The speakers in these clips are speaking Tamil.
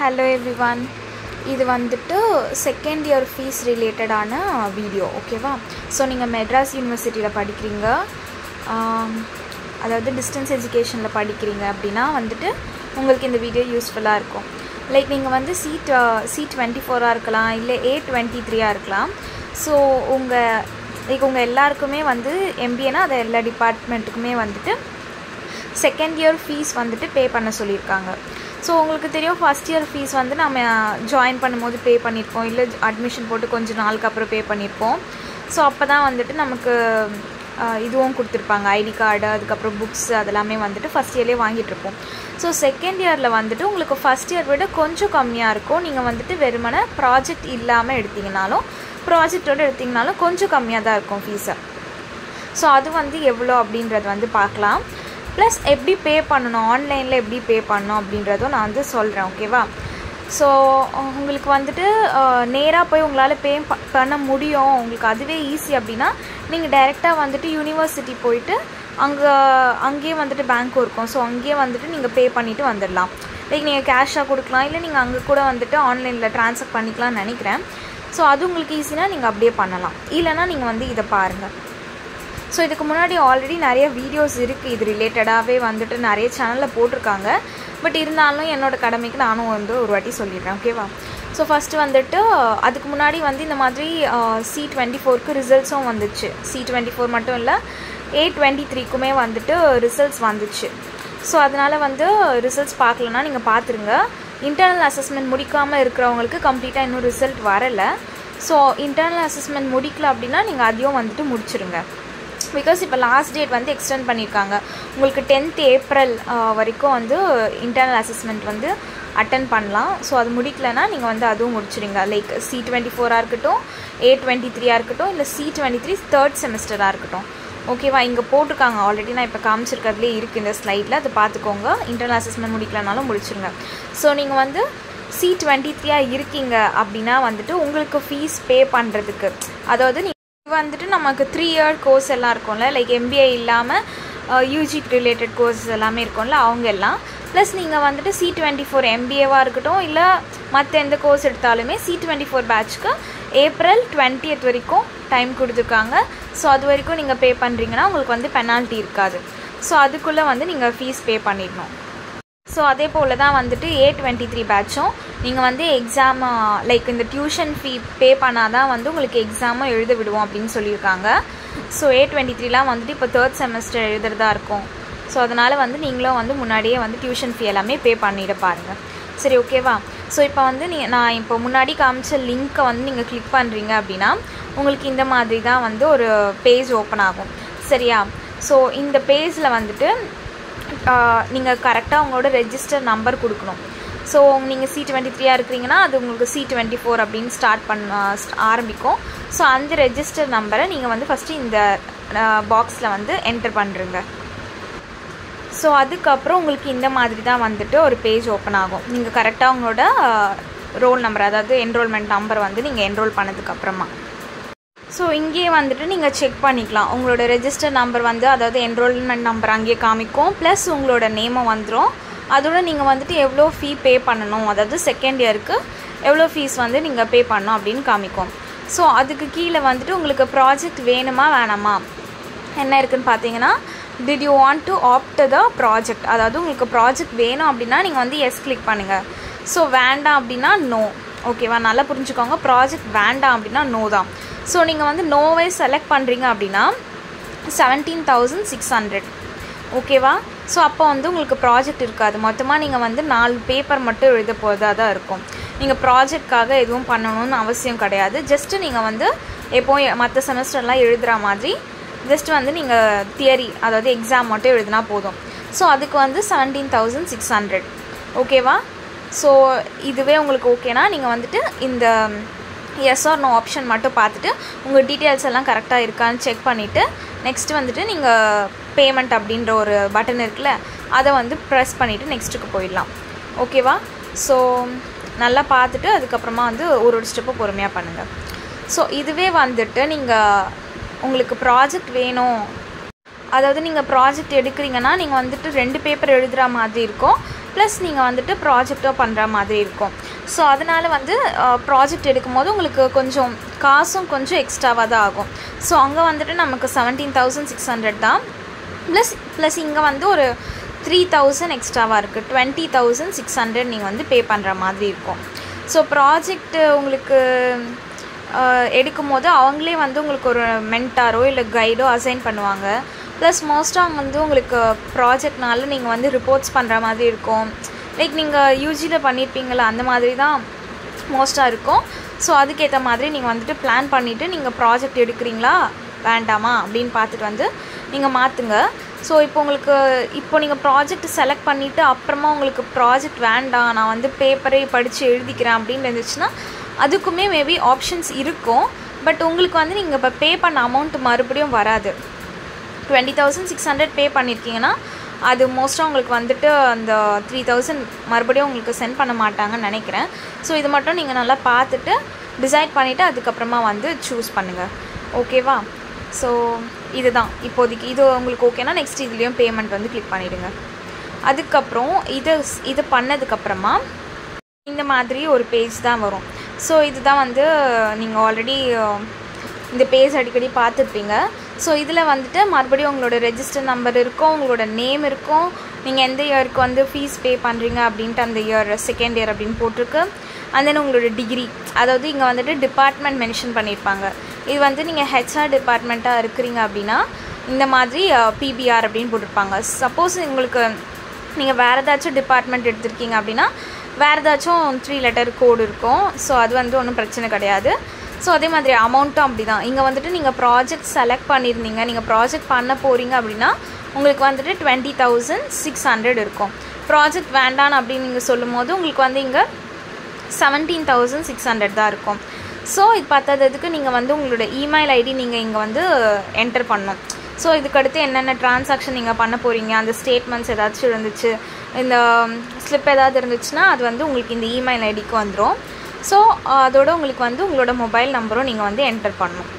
Hello everyone. இது வந்துட்டு செகண்ட் இயர் ஃபீஸ் ரிலேட்டடான வீடியோ ஓகேவா. ஸோ நீங்கள் மெட்ராஸ் யூனிவர்சிட்டியில் படிக்கிறீங்க, அதாவது டிஸ்டன்ஸ் எஜுகேஷனில் படிக்கிறீங்க அப்படின்னா வந்துட்டு உங்களுக்கு இந்த வீடியோ யூஸ்ஃபுல்லாக இருக்கும். லைக் நீங்கள் வந்து C24 இருக்கலாம், இல்லை A23 இருக்கலாம். ஸோ உங்கள் எல்லாருக்குமே வந்து MBAனா அது எல்லா டிபார்ட்மெண்ட்டுக்குமே வந்துட்டு செகண்ட் இயர் ஃபீஸ் வந்துட்டு பே பண்ண சொல்லியிருக்காங்க. ஸோ உங்களுக்கு தெரியும், ஃபஸ்ட் இயர் ஃபீஸ் வந்து நம்ம ஜாயின் பண்ணும்போது பே பண்ணியிருப்போம், இல்லை அட்மிஷன் போட்டு கொஞ்சம் நாளுக்கு அப்புறம் பே பண்ணியிருப்போம். ஸோ அப்போ தான் வந்துட்டு நமக்கு இதுவும் கொடுத்துருப்பாங்க, ஐடி கார்டு, அதுக்கப்புறம் புக்ஸ் அதெல்லாமே வந்துட்டு ஃபஸ்ட் இயர்லேயே வாங்கிட்டுருப்போம். ஸோ செகண்ட் இயரில் வந்துட்டு உங்களுக்கு ஃபஸ்ட் இயர் விட கொஞ்சம் கம்மியாக இருக்கும். நீங்கள் வந்துட்டு வெறுமனே ப்ராஜெக்ட் இல்லாமல் எடுத்திங்கனாலும் ப்ராஜெக்டோடு எடுத்திங்கனாலும் கொஞ்சம் கம்மியாக தான் இருக்கும் ஃபீஸை. ஸோ அது வந்து எவ்வளோ அப்படின்றது வந்து பார்க்கலாம். ப்ளஸ் எப்படி பே பண்ணணும், ஆன்லைனில் எப்படி பே பண்ணணும் அப்படின்றதும் நான் வந்து சொல்கிறேன் ஓகேவா. ஸோ உங்களுக்கு வந்துட்டு நேராக போய் உங்களால் பே பண்ண முடியும், உங்களுக்கு அதுவே ஈஸி அப்படின்னா நீங்கள் டைரெக்டாக வந்துட்டு யூனிவர்சிட்டி போயிட்டு அங்கேயே வந்துட்டு பேங்க்கும் இருக்கும். ஸோ அங்கேயே வந்துட்டு நீங்கள் பே பண்ணிவிட்டு வந்துடலாம். லைக் நீங்கள் கேஷாக கொடுக்கலாம், இல்லை நீங்கள் அங்கே கூட வந்துட்டு ஆன்லைனில் ட்ரான்ஸ்ஃபர் பண்ணிக்கலாம்னு நினைக்கிறேன். ஸோ அது உங்களுக்கு ஈஸினா நீங்கள் அப்படியே பண்ணலாம், இல்லைனா நீங்கள் வந்து இதை பாருங்கள். ஸோ இதுக்கு முன்னாடி ஆல்ரெடி நிறைய வீடியோஸ் இருக்குது, இது ரிலேட்டடாகவே வந்துட்டு நிறைய சேனலில் போட்டிருக்காங்க. பட் இருந்தாலும் என்னோடய கடமைக்கு நானும் வந்து ஒரு வாட்டி சொல்லிடுறேன் ஓகேவா. ஸோ ஃபஸ்ட்டு வந்துட்டு அதுக்கு முன்னாடி வந்து இந்த மாதிரி C24க்கு ரிசல்ட்ஸும் வந்துச்சு. C24 மட்டும் இல்லை, A23க்குமே வந்துட்டு ரிசல்ட்ஸ் வந்துச்சு. ஸோ அதனால் வந்து ரிசல்ட்ஸ் பார்க்கலன்னா நீங்கள் பார்த்துருங்க. இன்டர்னல் அசஸ்மெண்ட் முடிக்காமல் இருக்கிறவங்களுக்கு கம்ப்ளீட்டாக இன்னும் ரிசல்ட் வரலை. ஸோ இன்டர்னல் அசஸ்மெண்ட் முடிக்கல அப்படின்னா நீங்கள் அதையும் வந்துட்டு முடிச்சிருங்க. பிகாஸ் இப்போ லாஸ்ட் டேட் வந்து எக்ஸ்டெண்ட் பண்ணியிருக்காங்க. உங்களுக்கு 10th April வரைக்கும் வந்து இன்டர்னல் அசஸ்மெண்ட் வந்து அட்டன் பண்ணலாம். ஸோ அது முடிக்கலைன்னா நீங்கள் வந்து அதுவும் முடிச்சிடுங்க. லைக் C24 இருக்கட்டும், A23 இருக்கட்டும், இல்லை C23 3rd செமஸ்டராக இருக்கட்டும் ஓகேவா. இங்கே போட்டிருக்காங்க ஆல்ரெடி, நான் இப்போ காமிச்சிருக்கிறதுலே இருக்குது இந்த ஸ்லைடில், அதை பார்த்துக்கோங்க. இன்டர்னல் அசஸ்மெண்ட் முடிக்கலனாலும் முடிச்சிருங்க. ஸோ நீங்கள் வந்து C23 இருக்கீங்க அப்படின்னா வந்துட்டு உங்களுக்கு ஃபீஸ் பே பண்ணுறதுக்கு, அதாவது வந்துட்டு நமக்கு 3 year கோர்ஸ் எல்லாம் இருக்கும்ல, லைக் MBA இல்லாமல் UG ரிலேட்டட் கோர்ஸ் எல்லாமே இருக்கும்ல அவங்க எல்லாம். ப்ளஸ் நீங்கள் வந்துட்டு C24 MBAவாக இருக்கட்டும், இல்லை மற்ற எந்த கோர்ஸ் எடுத்தாலுமே C24 பேட்ச்க்கு April 20th வரைக்கும் டைம் கொடுத்துருக்காங்க. ஸோ அது வரைக்கும் நீங்கள் பே பண்ணுறீங்கன்னா உங்களுக்கு வந்து பெனால்ட்டி இருக்காது. ஸோ அதுக்குள்ளே வந்து நீங்கள் ஃபீஸ் பே பண்ணிடணும். ஸோ அதே போல் தான் வந்துட்டு A23 பேட்சும் நீங்கள் வந்து எக்ஸாம் லைக் இந்த டியூஷன் ஃபீ பே பண்ணால் தான் வந்து உங்களுக்கு எக்ஸாமும் எழுத விடுவோம் அப்படின்னு சொல்லியிருக்காங்க. ஸோ A23லாம் வந்துட்டு இப்போ 3rd செமஸ்டர் எழுதுறதா இருக்கும். ஸோ அதனால் வந்து நீங்களும் வந்து முன்னாடியே வந்து டியூஷன் ஃபீ எல்லாமே பே பண்ணிட பாருங்கள். சரி ஓகேவா. ஸோ இப்போ வந்து நான் இப்போ முன்னாடி காமிச்ச லிங்க்கை வந்து நீங்கள் கிளிக் பண்ணுறீங்க அப்படின்னா உங்களுக்கு இந்த மாதிரி தான் வந்து ஒரு பேஜ் ஓப்பன் ஆகும் சரியா. ஸோ இந்த பேஜில் வந்துட்டு நீங்கள் கரெக்டாக உங்களோட ரெஜிஸ்டர் நம்பர் கொடுக்கணும். ஸோ நீங்கள் C23 இருக்கிறீங்கன்னா அது உங்களுக்கு C24 அப்படின்னு ஆரம்பிக்கும். ஸோ அந்த ரெஜிஸ்டர் நம்பரை நீங்கள் வந்து ஃபஸ்ட்டு இந்த பாக்ஸில் வந்து என்டர் பண்ணுறீங்க. ஸோ அதுக்கப்புறம் உங்களுக்கு இந்த மாதிரி தான் வந்துட்டு ஒரு பேஜ் ஓப்பன் ஆகும். நீங்கள் கரெக்டாக உங்களோட ரோல் நம்பர், அதாவது என்ரோல்மெண்ட் நம்பர் வந்து நீங்கள் என்ரோல் பண்ணதுக்கப்புறமா ஸோ இங்கேயே வந்துட்டு நீங்கள் செக் பண்ணிக்கலாம். உங்களோட ரெஜிஸ்டர் நம்பர் வந்து, அதாவது என்ரோல்மெண்ட் நம்பர் அங்கேயே காமிக்கும், ப்ளஸ் உங்களோட நேமும் வந்துடும். அதோட நீங்கள் வந்துட்டு எவ்வளோ ஃபீ பே பண்ணணும், அதாவது செகண்ட் இயருக்கு எவ்வளோ ஃபீஸ் வந்து நீங்கள் பே பண்ணணும் அப்படின்னு காமிக்கும். ஸோ அதுக்கு கீழே வந்துட்டு உங்களுக்கு ப்ராஜெக்ட் வேணுமா வேணாமா என்ன இருக்குதுன்னு பார்த்தீங்கன்னா, did you want to opt the project, அதாவது உங்களுக்கு ப்ராஜெக்ட் வேணும் அப்படின்னா நீங்கள் வந்து எஸ் கிளிக் பண்ணுங்கள். ஸோ வேண்டாம் அப்படின்னா நோ ஓகேவா. நல்லா புரிஞ்சுக்கோங்க, ப்ராஜெக்ட் வேண்டாம் அப்படின்னா நோ தான். ஸோ நீங்கள் வந்து நோவே செலக்ட் பண்ணுறீங்க அப்படின்னா 17,600 ஓகேவா. ஸோ அப்போ வந்து உங்களுக்கு ப்ராஜெக்ட் இருக்காது. மொத்தமாக நீங்கள் வந்து 4 பேப்பர் மட்டும் எழுத போகிறதா தான் இருக்கும். நீங்கள் ப்ராஜெக்ட்காக எதுவும் பண்ணணும்னு அவசியம் கிடையாது. ஜஸ்ட்டு நீங்கள் வந்து எப்போவும் மற்ற செமஸ்டர்லாம் எழுதுகிற மாதிரி ஜஸ்ட் வந்து நீங்கள் தியரி, அதாவது எக்ஸாம் மட்டும் எழுதினா போதும். ஸோ அதுக்கு வந்து 17,600 ஓகேவா. ஸோ இதுவே உங்களுக்கு ஓகேனா நீங்கள் வந்துட்டு இந்த எஸ் ஆர் நோ ஆப்ஷன் மட்டும் பார்த்துட்டு உங்கள் டீட்டெயில்ஸ் எல்லாம் கரெக்டாக இருக்கான்னு செக் பண்ணிவிட்டு நெக்ஸ்ட்டு வந்துட்டு நீங்கள் பேமெண்ட் அப்படின்ற ஒரு பட்டன் இருக்குல்ல, அதை வந்து ப்ரெஸ் பண்ணிவிட்டு நெக்ஸ்ட்டுக்கு போயிடலாம் ஓகேவா. ஸோ நல்லா பார்த்துட்டு அதுக்கப்புறமா வந்து ஒரு ஸ்டெப்பு பொறுமையாக பண்ணுங்கள். ஸோ இதுவே வந்துட்டு நீங்கள் உங்களுக்கு ப்ராஜெக்ட் வேணும், அதாவது நீங்கள் ப்ராஜெக்ட் எடுக்கிறீங்கன்னா நீங்கள் வந்துட்டு 2 பேப்பர் எழுதுகிற மாதிரி இருக்கும். ப்ளஸ் நீங்கள் வந்துட்டு ப்ராஜெக்டோ பண்ணுற மாதிரி இருக்கும். ஸோ அதனால் வந்து ப்ராஜெக்ட் எடுக்கும்போது உங்களுக்கு கொஞ்சம் காசும் கொஞ்சம் எக்ஸ்ட்ராவாக தான் ஆகும். ஸோ அங்கே வந்துட்டு நமக்கு 17,600 தான். ப்ளஸ் இங்கே வந்து ஒரு 3,000 எக்ஸ்ட்ராவாக இருக்குது. 20,600 நீங்கள் வந்து பே பண்ணுற மாதிரி இருக்கும். ஸோ ப்ராஜெக்ட் உங்களுக்கு எடுக்கும் போது அவங்களே வந்து உங்களுக்கு ஒரு மென்டாரோ இல்லை கைடோ அசைன் பண்ணுவாங்க. ப்ளஸ் மோஸ்ட்டாக வந்து உங்களுக்கு ப்ராஜெக்ட்னால நீங்கள் வந்து ரிப்போர்ட்ஸ் பண்ணுற மாதிரி இருக்கும். லைக் நீங்கள் யூஜியில் பண்ணியிருப்பீங்களா அந்த மாதிரி தான் மோஸ்ட்டாக இருக்கும். ஸோ அதுக்கேற்ற மாதிரி நீங்கள் வந்துட்டு பிளான் பண்ணிவிட்டு நீங்கள் ப்ராஜெக்ட் எடுக்கிறீங்களா வேண்டாமா அப்படின்னு பார்த்துட்டு வந்து நீங்கள் மாற்றுங்க. ஸோ இப்போ நீங்கள் ப்ராஜெக்ட் செலக்ட் பண்ணிவிட்டு அப்புறமா உங்களுக்கு ப்ராஜெக்ட் வேண்டாம், நான் வந்து பேப்பரே படித்து எழுதிக்கிறேன் அப்படின்னு இருந்துச்சுன்னா அதுக்குமே மேபி ஆப்ஷன்ஸ் இருக்கும். பட் உங்களுக்கு வந்து நீங்கள் இப்போ பே பண்ண அமௌண்ட் மறுபடியும் வராது. 20,600 பே பண்ணியிருக்கீங்கன்னா அது மோஸ்ட்டாக உங்களுக்கு வந்துட்டு அந்த 3,000 மறுபடியும் உங்களுக்கு சென்ட் பண்ண மாட்டாங்கன்னு நினைக்கிறேன். ஸோ இது மட்டும் நீங்கள் நல்லா பார்த்துட்டு டிசைட் பண்ணிவிட்டு அதுக்கப்புறமா வந்து சூஸ் பண்ணுங்கள். ஓகேவா? ஸோ இதுதான் இப்போதைக்கு. இது உங்களுக்கு ஓகேனா நெக்ஸ்ட் இதுலேயும் பேமெண்ட் வந்து கிளிக் பண்ணிவிடுங்க. அதுக்கப்புறம் இது பண்ணதுக்கப்புறமா இந்த மாதிரி ஒரு பேஜ் தான் வரும். ஸோ இதுதான் வந்து நீங்கள் ஆல்ரெடி இந்த பேஜ் அடிக்கடி பார்த்துருப்பீங்க. ஸோ இதில் வந்துட்டு மறுபடியும் உங்களோட ரெஜிஸ்டர் நம்பர் இருக்கும், உங்களோட நேம் இருக்கும், நீங்கள் எந்த இயருக்கு வந்து ஃபீஸ் பே பண்ணுறீங்க அப்படின்ட்டு அந்த இயர் செகண்ட் இயர் அப்படின்னு போட்டிருக்கு. அண்ட் தென் உங்களோட டிகிரி, அதாவது இங்கே வந்துட்டு டிபார்ட்மெண்ட் மென்ஷன் பண்ணியிருப்பாங்க. இது வந்து நீங்கள் ஹெச்ஆர் டிபார்ட்மெண்ட்டாக இருக்கிறீங்க அப்படின்னா இந்த மாதிரி பிபிஆர் அப்படின்னு போட்டிருப்பாங்க. சப்போஸ் உங்களுக்கு நீங்கள் வேறு ஏதாச்சும் டிபார்ட்மெண்ட் எடுத்திருக்கீங்க அப்படின்னா வேறு ஏதாச்சும் 3 லெட்டர் கோடு இருக்கும். ஸோ அது வந்து ஒன்றும் பிரச்சனை கிடையாது. ஸோ அதே மாதிரி அமௌண்ட்டும் அப்படி தான். இங்கே வந்துட்டு நீங்கள் ப்ராஜெக்ட் செலக்ட் பண்ணியிருந்தீங்க, நீங்கள் ப்ராஜெக்ட் பண்ண போகிறீங்க அப்படின்னா உங்களுக்கு வந்துட்டு 20,600 இருக்கும். ப்ராஜெக்ட் வேண்டான்னு அப்படின்னு நீங்கள் சொல்லும் போது உங்களுக்கு வந்து இங்கே 17,600 தான் இருக்கும். ஸோ இது பார்த்ததுக்கு நீங்கள் வந்து உங்களோட இமெயில் ஐடி நீங்கள் இங்கே வந்து என்டர் பண்ணணும். ஸோ இதுக்கடுத்து என்னென்ன ட்ரான்சாக்ஷன் நீங்கள் பண்ண போகிறீங்க, அந்த ஸ்டேட்மெண்ட்ஸ் ஏதாச்சும் இருந்துச்சு, இந்த ஸ்லிப் ஏதாவது இருந்துச்சுன்னா அது வந்து உங்களுக்கு இந்த இமெயில் ஐடிக்கு வந்துடும். ஸோ அதோட உங்களுக்கு வந்து உங்களோட மொபைல் நம்பரும் நீங்கள் வந்து என்டர் பண்ணணும்.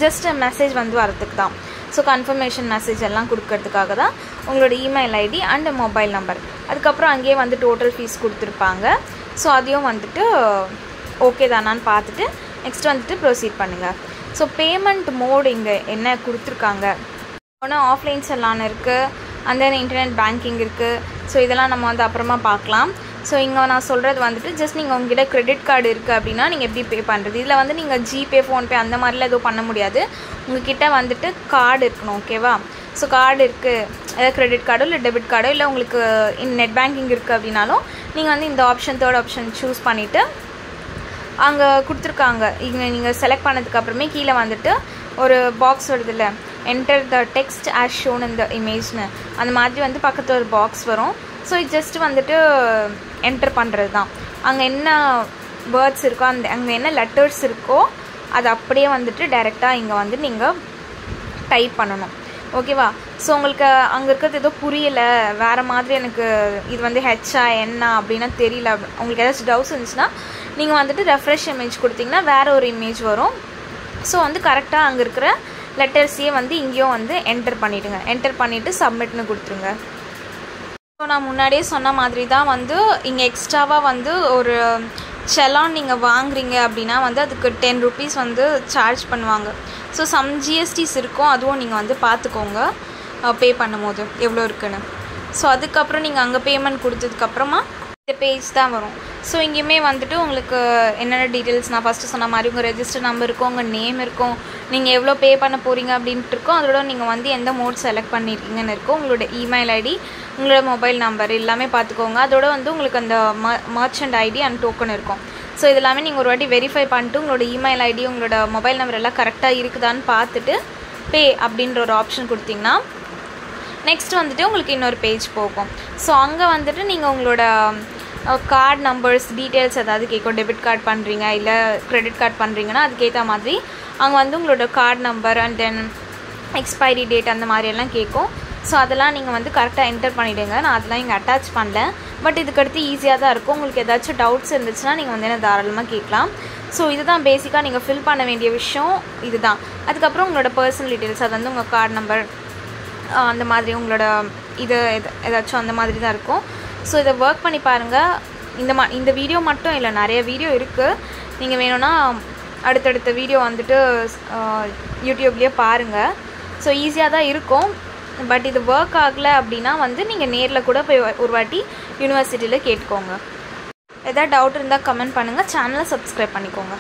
ஜஸ்ட் மெசேஜ் வந்து வரதுக்கு தான். ஸோ கன்ஃபர்மேஷன் மெசேஜ் எல்லாம் கொடுக்கறதுக்காக தான் உங்களோட email ID and mobile number. அதுக்கப்புறம் அங்கேயே வந்து டோட்டல் ஃபீஸ் கொடுத்துருப்பாங்க. ஸோ அதையும் வந்துட்டு ஓகே தானான்னு பார்த்துட்டு நெக்ஸ்ட் வந்துட்டு ப்ரொசீட் பண்ணுங்கள். ஸோ பேமெண்ட் மோட் இங்கே என்ன கொடுத்துருக்காங்க, ஒன்று ஆஃப்லைன் செல்லான் இருக்குது, அண்ட் தென் இன்டர்நெட் பேங்கிங் இருக்குது. ஸோ இதெல்லாம் நம்ம வந்து அப்புறமா பார்க்கலாம். ஸோ இங்கே நான் சொல்கிறது வந்துட்டு ஜஸ்ட் நீங்கள் உங்ககிட்ட கிரெடிட் கார்டு இருக்குது அப்படின்னா நீங்கள் எப்படி பே பண்ணுறது. இதில் வந்து நீங்கள் ஜிபே, ஃபோன்பே அந்த மாதிரிலாம் எதுவும் பண்ண முடியாது. உங்ககிட்ட வந்துட்டு கார்டு இருக்கணும். ஓகேவா? ஸோ கார்டு இருக்குது, ஏதாவது கிரெடிட் கார்டோ இல்லை டெபிட் கார்டோ, இல்லை உங்களுக்கு நெட் பேங்கிங் இருக்குது அப்படின்னாலும் நீங்கள் வந்து இந்த ஆப்ஷன் தேர்ட் ஆப்ஷன் சூஸ் பண்ணிவிட்டு அங்கே கொடுத்துருக்காங்க. இங்கே நீங்கள் செலக்ட் பண்ணதுக்கப்புறமே கீழே வந்துட்டு ஒரு பாக்ஸ் வருது இல்லை, enter the text as shown in the இமேஜ்னு, அந்த மாதிரி வந்து பக்கத்தில் ஒரு பாக்ஸ் வரும். ஸோ இது ஜஸ்ட் வந்துட்டு என்டர் பண்ணுறது தான். அங்கே என்ன வேர்ட்ஸ் இருக்கோ, அங்கே என்ன லெட்டர்ஸ் இருக்கோ அது அப்படியே வந்துட்டு டைரெக்டாக இங்கே வந்து நீங்கள் டைப் பண்ணணும். ஓகேவா? ஸோ உங்களுக்கு அங்கே இருக்கிறது ஏதோ புரியலை, வேறு மாதிரி எனக்கு இது வந்து ஹெச்ஆ என்ன அப்படின்னா தெரியல, உங்களுக்கு ஏதாச்சும் டவுட்ஸ் இருந்துச்சுன்னா நீங்கள் வந்துட்டு ரெஃப்ரெஷ் இமேஜ் கொடுத்தீங்கன்னா வேறு ஒரு இமேஜ் வரும். ஸோ வந்து கரெக்டாக அங்கே இருக்கிற லெட்டர்ஸையே வந்து இங்கேயும் வந்து என்டர் பண்ணிவிடுங்க. என்டர் பண்ணிவிட்டு சப்மிட்னு கொடுத்துருங்க. ஸோ நான் முன்னாடியே சொன்ன மாதிரி தான் வந்து இங்கே எக்ஸ்ட்ராவாக வந்து ஒரு செலான் நீங்கள் வாங்குறீங்க அப்படின்னா வந்து அதுக்கு 10 rupees வந்து சார்ஜ் பண்ணுவாங்க. ஸோ சம் ஜிஎஸ்டிஸ் இருக்கும், அதுவும் நீங்கள் வந்து பார்த்துக்கோங்க பே பண்ணும்போது எவ்வளோ இருக்குன்னு. ஸோ அதுக்கப்புறம் நீங்கள் அங்கே பேமெண்ட் கொடுத்ததுக்கப்புறமா இந்த பேஜ் தான் வரும். ஸோ இங்கேயுமே வந்துட்டு உங்களுக்கு என்னென்ன டீட்டெயில்ஸ் நான் ஃபஸ்ட்டு சொன்ன மாதிரி உங்கள் ரெஜிஸ்டர் நம்பர் இருக்கும், உங்கள் நேம் இருக்கும், நீங்கள் எவ்வளோ பே பண்ண போகிறீங்க அப்படின்ட்டு இருக்கும், அதோட நீங்கள் வந்து எந்த மோட் செலக்ட் பண்ணியிருக்கீங்கன்னு இருக்கும், உங்களோட இமெயில் ஐடி, உங்களோட மொபைல் நம்பர் எல்லாமே பார்த்துக்கோங்க. அதோட வந்து உங்களுக்கு அந்த மர்ச்சன்ட் ஐடி அண்ட் டோக்கன் இருக்கும். ஸோ இதெல்லாமே நீங்கள் ஒரு வாட்டி வெரிஃபை பண்ணிட்டு உங்களோட இமெயில் ஐடி, உங்களோட மொபைல் நம்பர் எல்லாம் கரெக்டாக இருக்குதான்னு பார்த்துட்டு பே அப்படின்ற ஒரு ஆப்ஷன் கொடுத்தீங்கன்னா நெக்ஸ்ட் வந்துட்டு உங்களுக்கு இன்னொரு பேஜ் போகும். ஸோ அங்கே வந்துட்டு நீங்கள் உங்களோட கார்டு நம்பர்ஸ் டீட்டெயில்ஸ் ஏதாவது கேட்கும். டெபிட் கார்டு பண்ணுறீங்க இல்லை க்ரெடிட் கார்டு பண்ணுறீங்கன்னா அதுக்கேற்ற மாதிரி அங்கே வந்து உங்களோட card number and then expiry date அந்த மாதிரியெல்லாம் கேட்கும். ஸோ அதெல்லாம் நீங்கள் வந்து கரெக்டாக என்டர் பண்ணிவிடுங்க. நான் அதெல்லாம் இங்கே அட்டாச் பண்ணல, பட் இதுக்கடுத்து ஈஸியாக தான் இருக்கும். உங்களுக்கு ஏதாச்சும் டவுட்ஸ் இருந்துச்சுன்னா நீங்கள் வந்து என்ன தாராளமாக கேட்கலாம். ஸோ இதுதான் பேசிக்காக நீங்கள் ஃபில் பண்ண வேண்டிய விஷயம் இதுதான். அதுக்கப்புறம் உங்களோட பர்சனல் டீட்டெயில்ஸ், அது வந்து உங்கள் கார்டு நம்பர் அந்த மாதிரி உங்களோட இது ஏதாச்சும் அந்த மாதிரி தான் இருக்கும். ஸோ இதை ஒர்க் பண்ணி பாருங்கள். இந்த வீடியோ மட்டும் இல்லை, நிறைய வீடியோ இருக்குது. நீங்கள் வேணும்னா அடுத்தடுத்த வீடியோ வந்துட்டு யூடியூப்லேயே பாருங்கள். ஸோ ஈஸியாக தான் இருக்கும். பட் இது ஒர்க் ஆகலை அப்படின்னா வந்து நீங்கள் நேரில் கூட போய் ஒரு வாட்டி யூனிவர்சிட்டியில் கேட்டுக்கோங்க. எதாவது டவுட் இருந்தால் கமெண்ட் பண்ணுங்கள். சேனலை சப்ஸ்கிரைப் பண்ணிக்கோங்க.